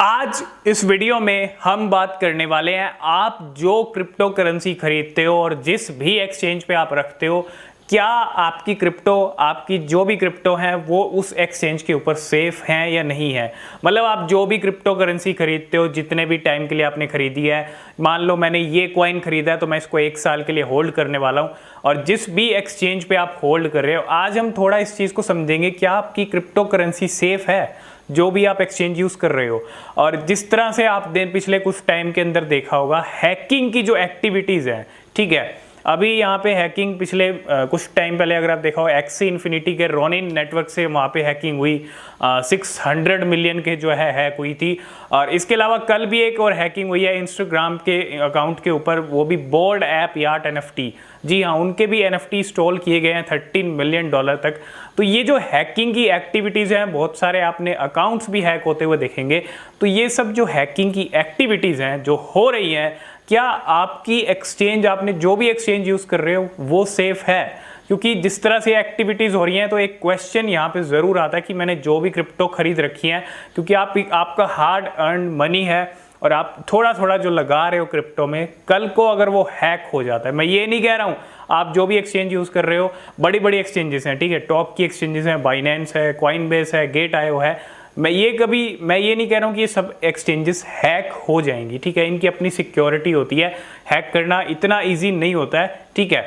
आज इस वीडियो में हम बात करने वाले हैं, आप जो क्रिप्टो करेंसी खरीदते हो और जिस भी एक्सचेंज पे आप रखते हो, क्या आपकी क्रिप्टो, आपकी जो भी क्रिप्टो है वो उस एक्सचेंज के ऊपर सेफ हैं या नहीं है। मतलब आप जो भी क्रिप्टो करेंसी खरीदते हो, जितने भी टाइम के लिए आपने खरीदी है, मान लो मैंने ये कॉइन खरीदा है तो मैं इसको 1 साल के लिए होल्ड करने वाला हूँ, और जिस भी एक्सचेंज पे आप होल्ड कर रहे हो, आज हम थोड़ा इस चीज़ को समझेंगे, क्या आपकी क्रिप्टो करेंसी सेफ है जो भी आप एक्सचेंज यूज़ कर रहे हो। और जिस तरह से आप पिछले कुछ टाइम के अंदर देखा होगा, हैकिंग की जो एक्टिविटीज़ हैं, ठीक है, अभी यहाँ पे हैकिंग पिछले कुछ टाइम पहले अगर आप देखा हो, एक्सी इन्फिनिटी के रोनिन नेटवर्क से वहाँ पे हैकिंग हुई, 600 मिलियन के जो है हैक हुई थी। और इसके अलावा कल भी एक और हैकिंग हुई है इंस्टाग्राम के अकाउंट के ऊपर, वो भी बोर्ड ऐप यार्ट NFT। जी हाँ, उनके भी NFT स्टॉल किए गए हैं $13 मिलियन तक। तो ये जो हैकिंग की एक्टिविटीज़ हैं, बहुत सारे आपने अकाउंट्स भी हैक होते हुए देखेंगे। तो ये सब जो हैकिंग की एक्टिविटीज़ हैं जो हो रही हैं, क्या आपकी एक्सचेंज, आपने जो भी एक्सचेंज यूज़ कर रहे हो वो सेफ है? क्योंकि जिस तरह से एक्टिविटीज़ हो रही हैं, तो एक क्वेश्चन यहाँ पे ज़रूर आता है कि मैंने जो भी क्रिप्टो खरीद रखी है, क्योंकि आपका हार्ड अर्न मनी है और आप थोड़ा थोड़ा जो लगा रहे हो क्रिप्टो में, कल को अगर वो हैक हो जाता है, मैं ये नहीं कह रहा हूँ आप जो भी एक्सचेंज यूज़ कर रहे हो, बड़ी बड़ी एक्सचेंजेस हैं, ठीक है, टॉप की एक्सचेंजेस हैं, बाइनेंस है, कॉइनबेस है, गेट.io है, मैं ये नहीं कह रहा हूँ कि ये सब एक्सचेंजेस हैक हो जाएंगी, ठीक है, इनकी अपनी सिक्योरिटी होती है, हैक करना इतना ईजी नहीं होता है, ठीक है,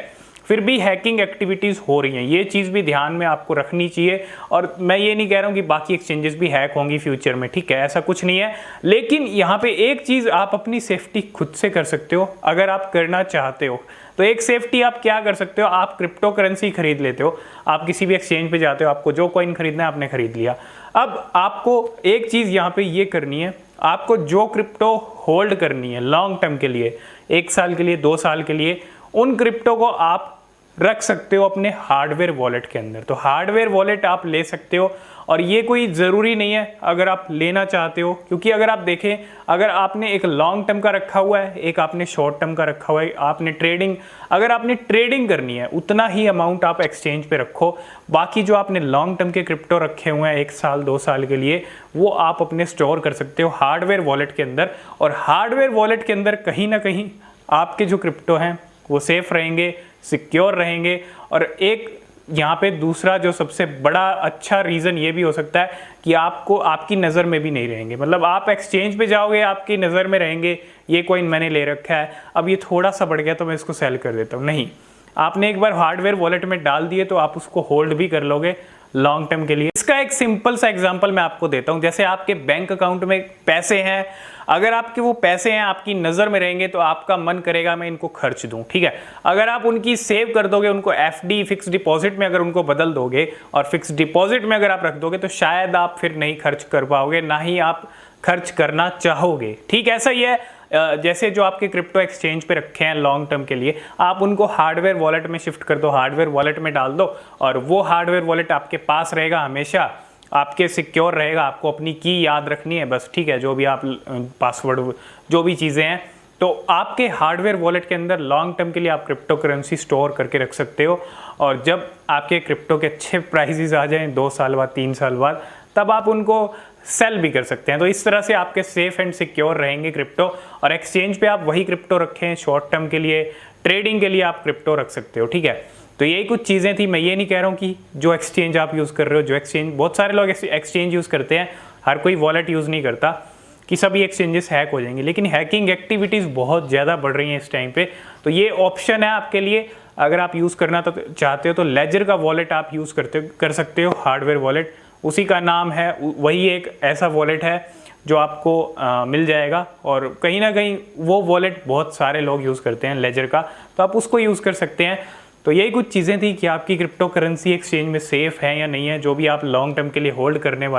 फिर भी हैकिंग एक्टिविटीज़ हो रही हैं, ये चीज़ भी ध्यान में आपको रखनी चाहिए। और मैं ये नहीं कह रहा हूँ कि बाकी एक्सचेंजेस भी हैक होंगी फ्यूचर में, ठीक है, ऐसा कुछ नहीं है। लेकिन यहाँ पे एक चीज़ आप अपनी सेफ्टी खुद से कर सकते हो अगर आप करना चाहते हो। तो एक सेफ्टी आप क्या कर सकते हो, आप क्रिप्टो करेंसी खरीद लेते हो, आप किसी भी एक्सचेंज पे जाते हो, आपको जो कॉइन खरीदना है आपने खरीद लिया। अब आपको एक चीज़ यहाँ पे ये करनी है, आपको जो क्रिप्टो होल्ड करनी है लॉन्ग टर्म के लिए, 1 साल के लिए, 2 साल के लिए, उन क्रिप्टो को आप रख सकते हो अपने हार्डवेयर वॉलेट के अंदर। तो हार्डवेयर वॉलेट आप ले सकते हो, और ये कोई ज़रूरी नहीं है अगर आप लेना चाहते हो, क्योंकि अगर आप देखें, अगर आपने एक लॉन्ग टर्म का रखा हुआ है, एक आपने शॉर्ट टर्म का रखा हुआ है, अगर आपने ट्रेडिंग करनी है, उतना ही अमाउंट आप एक्सचेंज पे रखो। बाकी जो आपने लॉन्ग टर्म के क्रिप्टो रखे हुए हैं 1 साल 2 साल के लिए, वो आप अपने स्टोर कर सकते हो हार्डवेयर वॉलेट के अंदर। और हार्डवेयर वॉलेट के अंदर कहीं ना कहीं आपके जो क्रिप्टो हैं वो सेफ रहेंगे, सिक्योर रहेंगे। और एक यहाँ पे दूसरा जो सबसे बड़ा अच्छा रीज़न ये भी हो सकता है कि आपको आपकी नज़र में भी नहीं रहेंगे। मतलब आप एक्सचेंज पे जाओगे, आपकी नज़र में रहेंगे, ये कॉइन मैंने ले रखा है, अब ये थोड़ा सा बढ़ गया तो मैं इसको सेल कर देता हूँ, नहीं, आपने एक बार हार्डवेयर वॉलेट में डाल दिए तो आप उसको होल्ड भी कर लोगे लॉन्ग टर्म के लिए। इसका एक सिंपल सा एग्जांपल मैं आपको देता हूं। जैसे आपके बैंक अकाउंट में पैसे हैं, अगर आपके वो पैसे हैं आपकी नज़र में रहेंगे तो आपका मन करेगा मैं इनको खर्च दूं, ठीक है। अगर आप उनकी सेव कर दोगे, उनको FD फिक्स डिपॉजिट में अगर उनको बदल दोगे और फिक्स डिपॉजिट में अगर आप रख दोगे, तो शायद आप फिर नहीं खर्च कर पाओगे, ना ही आप खर्च करना चाहोगे। ठीक ऐसा ही है, जैसे जो आपके क्रिप्टो एक्सचेंज पे रखे हैं लॉन्ग टर्म के लिए, आप उनको हार्डवेयर वॉलेट में शिफ्ट कर दो, हार्डवेयर वॉलेट में डाल दो, और वो हार्डवेयर वॉलेट आपके पास रहेगा, हमेशा आपके सिक्योर रहेगा। आपको अपनी की याद रखनी है बस, ठीक है, जो भी आप पासवर्ड, जो भी चीज़ें हैं, तो आपके हार्डवेयर वॉलेट के अंदर लॉन्ग टर्म के लिए आप क्रिप्टो करेंसी स्टोर करके रख सकते हो। और जब आपके क्रिप्टो के अच्छे प्राइजेस आ जाएं 2 साल बाद, 3 साल बाद, तब आप उनको सेल भी कर सकते हैं। तो इस तरह से आपके सेफ एंड सिक्योर रहेंगे क्रिप्टो। और एक्सचेंज पे आप वही क्रिप्टो रखें, शॉर्ट टर्म के लिए, ट्रेडिंग के लिए आप क्रिप्टो रख सकते हो, ठीक है। तो यही कुछ चीज़ें थी। मैं ये नहीं कह रहा हूँ कि जो एक्सचेंज आप यूज़ कर रहे हो, जो एक्सचेंज, बहुत सारे लोग एक्सचेंज यूज़ करते हैं, हर कोई वॉलेट यूज़ नहीं करता, कि सभी एक्सचेंजेस हैक हो जाएंगे। लेकिन हैकिंग एक्टिविटीज़ बहुत ज़्यादा बढ़ रही हैं इस टाइम पे, तो ये ऑप्शन है आपके लिए। अगर आप यूज़ करना तो चाहते हो तो लेजर का वॉलेट आप यूज़ कर सकते हो, हार्डवेयर वॉलेट, उसी का नाम है, वही एक ऐसा वॉलेट है जो आपको मिल जाएगा। और कहीं ना कहीं वो वॉलेट बहुत सारे लोग यूज़ करते हैं लेजर का, तो आप उसको यूज़ कर सकते हैं। तो यही कुछ चीज़ें थी कि आपकी क्रिप्टो करेंसी एक्सचेंज में सेफ़ है या नहीं है, जो भी आप लॉन्ग टर्म के लिए होल्ड करने वाले